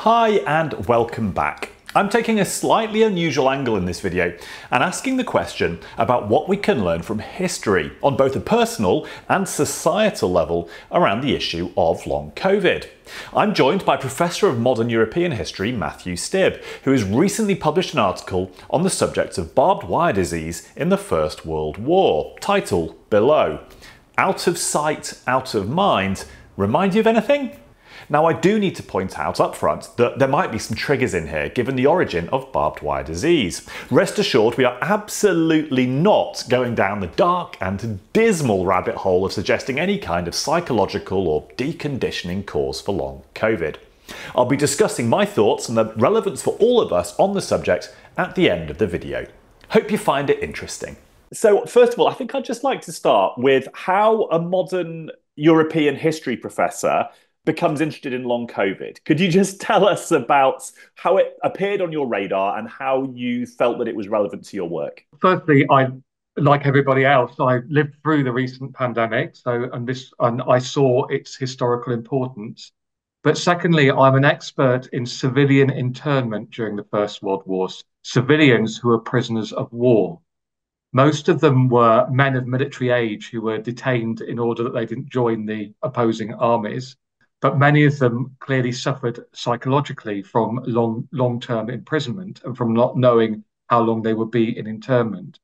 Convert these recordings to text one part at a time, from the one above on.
Hi and welcome back. I'm taking a slightly unusual angle in this video and asking the question about what we can learn from history on both a personal and societal level around the issue of long COVID. I'm joined by Professor of Modern European History Matthew Stibbe, who has recently published an article on the subject of barbed wire disease in the First World War. Title below: Out of sight, out of mind. Remind you of anything? Now, I do need to point out up front that there might be some triggers in here given the origin of barbed wire disease. Rest assured, we are absolutely not going down the dark and dismal rabbit hole of suggesting any kind of psychological or deconditioning cause for long COVID. I'll be discussing my thoughts and the relevance for all of us on the subject at the end of the video. Hope you find it interesting. So, first of all, I think I'd just like to start with how a modern European history professor becomes interested in long COVID. Could you just tell us about how it appeared on your radar and how you felt that it was relevant to your work? Firstly, like everybody else, I lived through the recent pandemic, and I saw its historical importance. But secondly, I'm an expert in civilian internment during the First World War, civilians who were prisoners of war. Most of them were men of military age who were detained in order that they didn't join the opposing armies. But many of them clearly suffered psychologically from long-term imprisonment and from not knowing how long they would be in internment.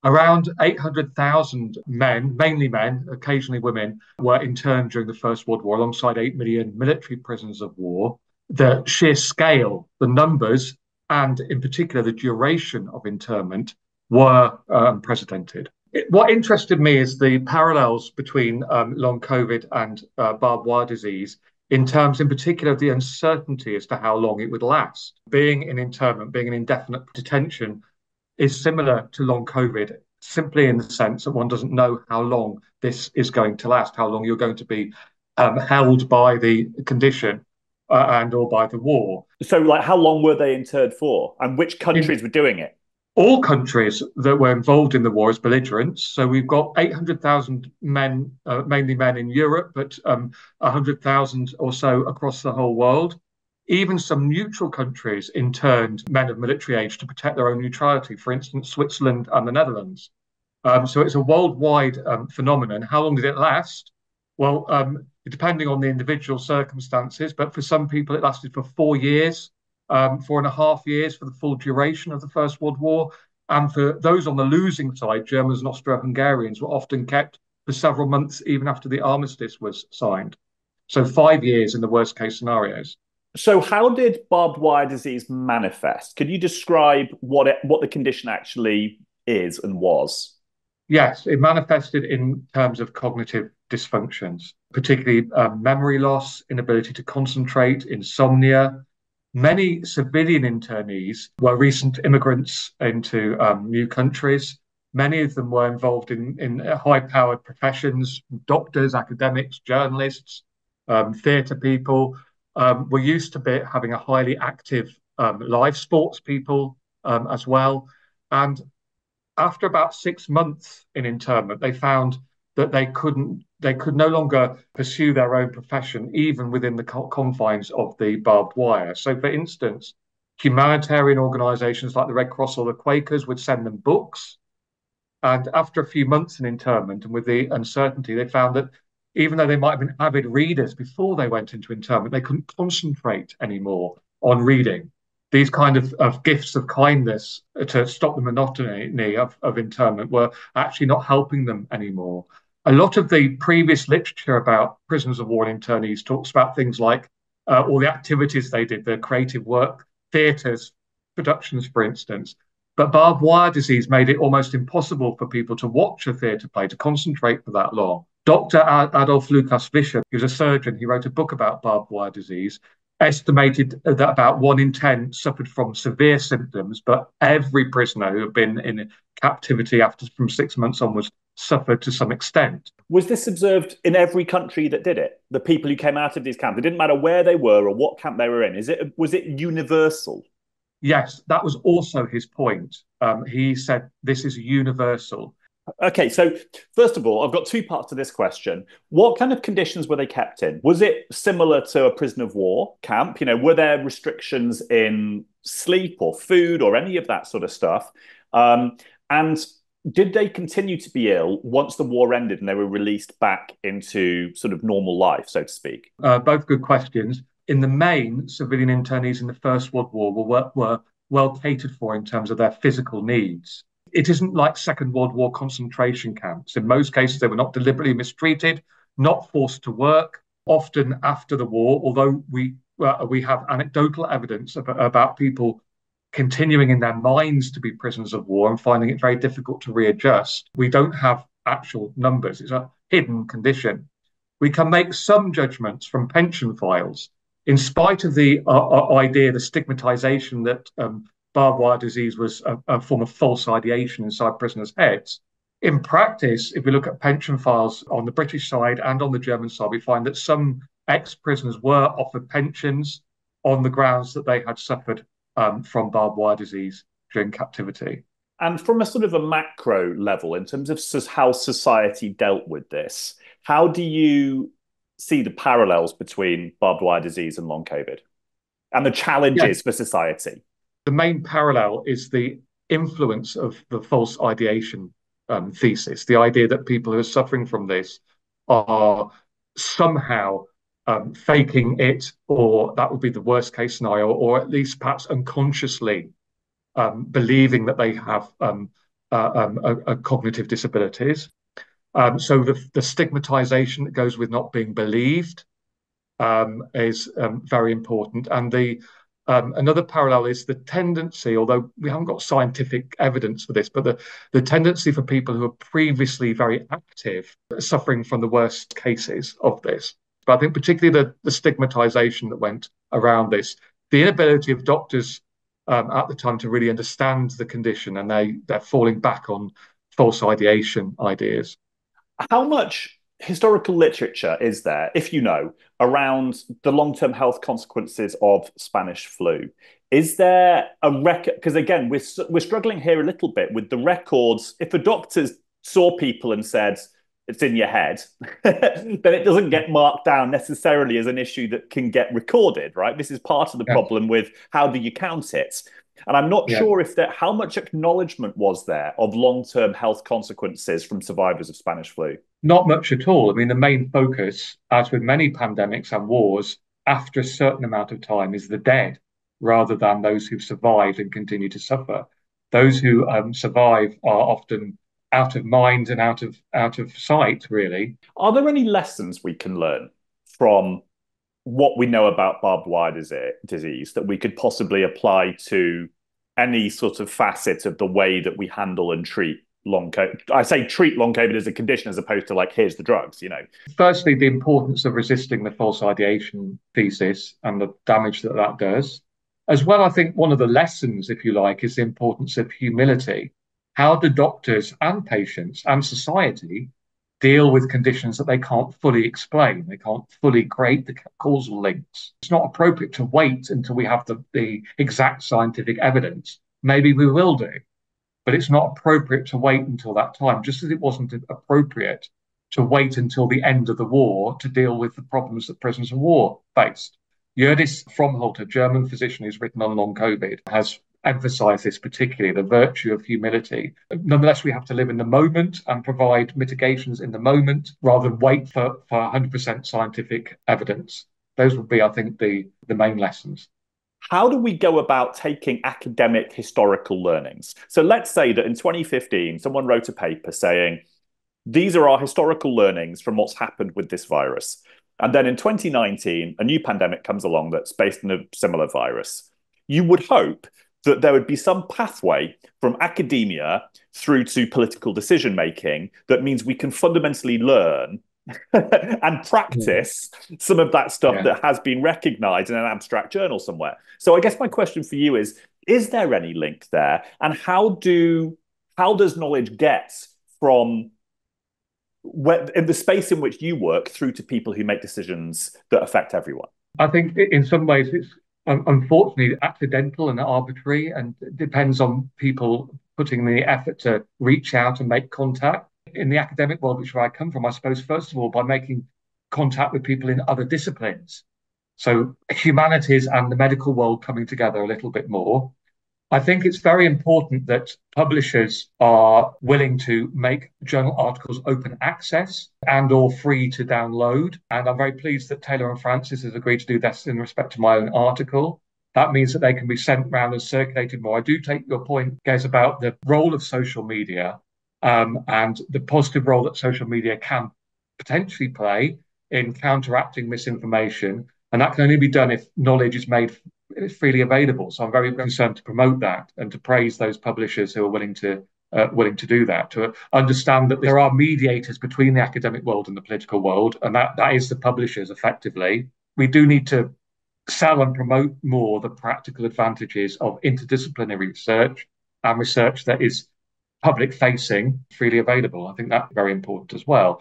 Around 800,000 men, mainly men, occasionally women, were interned during the First World War, alongside 8 million military prisoners of war. The sheer scale, the numbers, and in particular the duration of internment were unprecedented. What interested me is the parallels between long COVID and barbed wire disease, in terms in particular of the uncertainty as to how long it would last. Being in internment, being in indefinite detention, is similar to long COVID, simply in the sense that one doesn't know how long this is going to last, how long you're going to be held by the condition and or by the war. So, like, how long were they interned for, and which countries were doing it? All countries that were involved in the war as belligerents. So we've got 800,000 men, mainly men in Europe, but 100,000 or so across the whole world. Even some neutral countries interned men of military age to protect their own neutrality, for instance, Switzerland and the Netherlands. So it's a worldwide phenomenon. How long did it last? Well, depending on the individual circumstances, but for some people it lasted for 4 years. 4.5 years for the full duration of the First World War. And for those on the losing side, Germans and Austro-Hungarians were often kept for several months even after the armistice was signed. So 5 years in the worst case scenarios. So how did barbed wire disease manifest? Could you describe what the condition actually is and was? Yes, it manifested in terms of cognitive dysfunctions, particularly memory loss, inability to concentrate, insomnia. Many civilian internees were recent immigrants into new countries. Many of them were involved in high-powered professions: doctors, academics, journalists, theatre people. Were used to having a highly active live sports people as well. And after about 6 months in internment, they found that they could no longer pursue their own profession, even within the confines of the barbed wire. So, for instance, humanitarian organizations like the Red Cross or the Quakers would send them books. And after a few months in internment and with the uncertainty, they found that even though they might have been avid readers before they went into internment, they couldn't concentrate anymore on reading. These kind of gifts of kindness to stop the monotony of internment were actually not helping them anymore. A lot of the previous literature about prisoners of war and internees talks about things like all the activities they did, their creative work, theatres, productions, for instance. But barbed wire disease made it almost impossible for people to watch a theatre play, to concentrate for that long. Dr. Adolf Lukas Vischer, he was a surgeon, he wrote a book about barbed wire disease, estimated that about 1 in 10 suffered from severe symptoms, but every prisoner who had been in captivity from 6 months onwards suffered to some extent. Was this observed in every country that did it? The people who came out of these camps, it didn't matter where they were or what camp they were in. Was it universal? Yes, that was also his point. He said this is universal. Okay, so first of all, I've got two parts to this question. What kind of conditions were they kept in? Was it similar to a prison of war camp? Were there restrictions in sleep or food or any of that sort of stuff? And did they continue to be ill once the war ended and they were released back into sort of normal life, so to speak? Both good questions. In the main, civilian internees in the First World War were well catered for in terms of their physical needs. It isn't like Second World War concentration camps. In most cases, they were not deliberately mistreated, not forced to work. Often after the war, although we have anecdotal evidence about people continuing in their minds to be prisoners of war and finding it very difficult to readjust, we don't have actual numbers. It's a hidden condition. We can make some judgments from pension files, in spite of the idea, the stigmatization that barbed wire disease was a form of false ideation inside prisoners' heads. In practice, if we look at pension files on the British side and on the German side, we find that some ex-prisoners were offered pensions on the grounds that they had suffered from barbed wire disease during captivity. And from a sort of a macro level, in terms of how society dealt with this, how do you see the parallels between barbed wire disease and long COVID and the challenges for society? The main parallel is the influence of the false ideation thesis, the idea that people who are suffering from this are somehow faking it, or that would be the worst case scenario, or at least perhaps unconsciously believing that they have cognitive disabilities. So the stigmatization that goes with not being believed is very important. And another parallel is the tendency, although we haven't got scientific evidence for this, but the tendency for people who are previously very active suffering from the worst cases of this. But I think particularly the stigmatization that went around this, the inability of doctors at the time to really understand the condition, and they're falling back on false ideation ideas. How much historical literature is there, if you know, around the long-term health consequences of Spanish flu? Is there a record? Because again, we're struggling here a little bit with the records. If the doctors saw people and said, it's in your head, then it doesn't get marked down necessarily as an issue that can get recorded, right? This is part of the problem with how do you count it? And I'm not sure if how much acknowledgement was there of long-term health consequences from survivors of Spanish flu? Not much at all. I mean, the main focus, as with many pandemics and wars, after a certain amount of time is the dead, rather than those who've survived and continue to suffer. Those who survive are often out of mind and out of sight, really. Are there any lessons we can learn from what we know about barbed wire disease that we could possibly apply to any sort of facet of the way that we handle and treat long COVID? I say treat long COVID as a condition as opposed to like, here's the drugs, Firstly, the importance of resisting the false ideation thesis and the damage that that does. As well, I think one of the lessons, if you like, is the importance of humility. How do doctors and patients and society deal with conditions that they can't fully explain? They can't fully create the causal links. It's not appropriate to wait until we have the exact scientific evidence. Maybe we will do, but it's not appropriate to wait until that time, just as it wasn't appropriate to wait until the end of the war to deal with the problems that prisoners of war faced. Jördis Fromholt, a German physician who's written on long COVID, has emphasize this particularly, the virtue of humility. Nonetheless, we have to live in the moment and provide mitigations in the moment rather than wait for 100% scientific evidence. Those would be, I think, the main lessons. How do we go about taking academic historical learnings? So let's say that in 2015, someone wrote a paper saying, these are our historical learnings from what's happened with this virus. And then in 2019, a new pandemic comes along that's based on a similar virus. You would hope that there would be some pathway from academia through to political decision making that means we can fundamentally learn and practice some of that stuff that has been recognized in an abstract journal somewhere. So I guess my question for you is there any link there? And how does knowledge get from in the space in which you work through to people who make decisions that affect everyone? I think in some ways it's unfortunately accidental and arbitrary, and it depends on people putting in the effort to reach out and make contact. In the academic world, which is where I come from, I suppose, first of all, by making contact with people in other disciplines. So humanities and the medical world coming together a little bit more. I think it's very important that publishers are willing to make journal articles open access and or free to download. And I'm very pleased that Taylor and Francis has agreed to do this in respect to my own article. That means that they can be sent around and circulated more. I do take your point, Gez, about the role of social media and the positive role that social media can potentially play in counteracting misinformation. And that can only be done if knowledge is made freely available. So I'm very concerned to promote that and to praise those publishers who are willing to do that, to understand that there are mediators between the academic world and the political world, and that is the publishers effectively. We do need to sell and promote more the practical advantages of interdisciplinary research and research that is public facing, freely available. I think that's very important as well.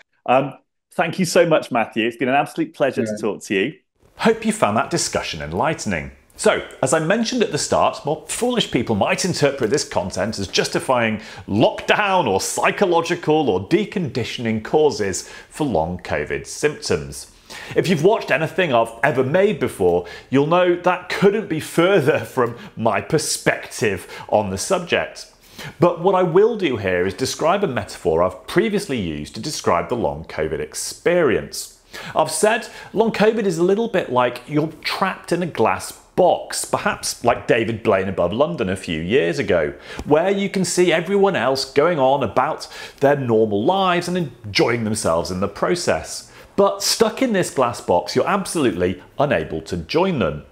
Thank you so much, Matthew. It's been an absolute pleasure to talk to you. Hope you found that discussion enlightening. So, as I mentioned at the start, more foolish people might interpret this content as justifying lockdown or psychological or deconditioning causes for long COVID symptoms. If you've watched anything I've ever made before, you'll know that couldn't be further from my perspective on the subject. But what I will do here is describe a metaphor I've previously used to describe the long COVID experience. I've said long COVID is a little bit like you're trapped in a glass box, perhaps like David Blaine above London a few years ago, where you can see everyone else going on about their normal lives and enjoying themselves in the process. But stuck in this glass box, you're absolutely unable to join them.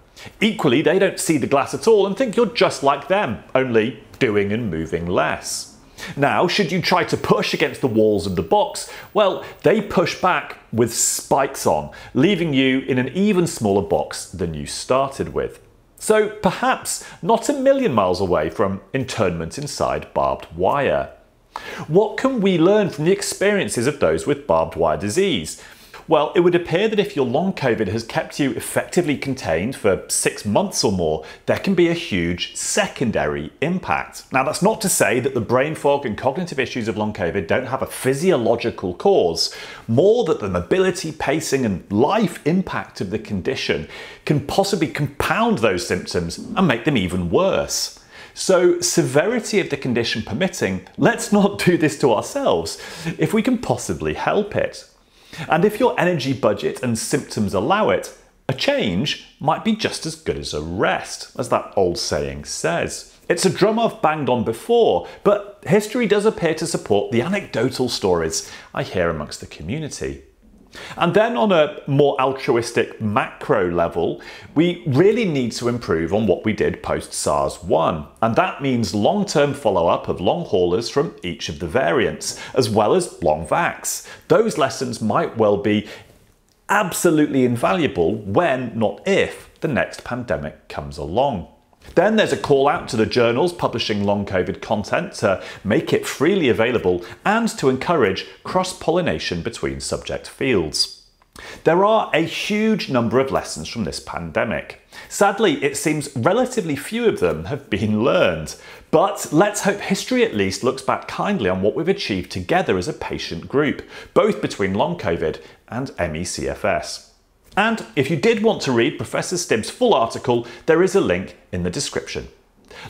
Equally, they don't see the glass at all and think you're just like them, only doing and moving less. Now, should you try to push against the walls of the box, well, they push back with spikes on, leaving you in an even smaller box than you started with. So perhaps not a million miles away from internment inside barbed wire. What can we learn from the experiences of those with barbed wire disease? Well, it would appear that if your long COVID has kept you effectively contained for 6 months or more, there can be a huge secondary impact. Now, that's not to say that the brain fog and cognitive issues of long COVID don't have a physiological cause, more that the mobility, pacing and life impact of the condition can possibly compound those symptoms and make them even worse. So, severity of the condition permitting, let's not do this to ourselves if we can possibly help it. And if your energy budget and symptoms allow it, a change might be just as good as a rest, as that old saying says. It's a drum I've banged on before, but history does appear to support the anecdotal stories I hear amongst the community. And then on a more altruistic macro level, we really need to improve on what we did post-SARS-1. And that means long-term follow-up of long haulers from each of the variants, as well as long vax. Those lessons might well be absolutely invaluable when, not if, the next pandemic comes along. Then there's a call out to the journals publishing long COVID content to make it freely available and to encourage cross-pollination between subject fields. There are a huge number of lessons from this pandemic. Sadly, it seems relatively few of them have been learned. But let's hope history at least looks back kindly on what we've achieved together as a patient group, both between long COVID and MECFS. And if you did want to read Professor Stibbe's full article, there is a link in the description.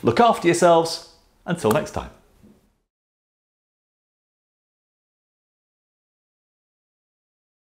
Look after yourselves. Until next time.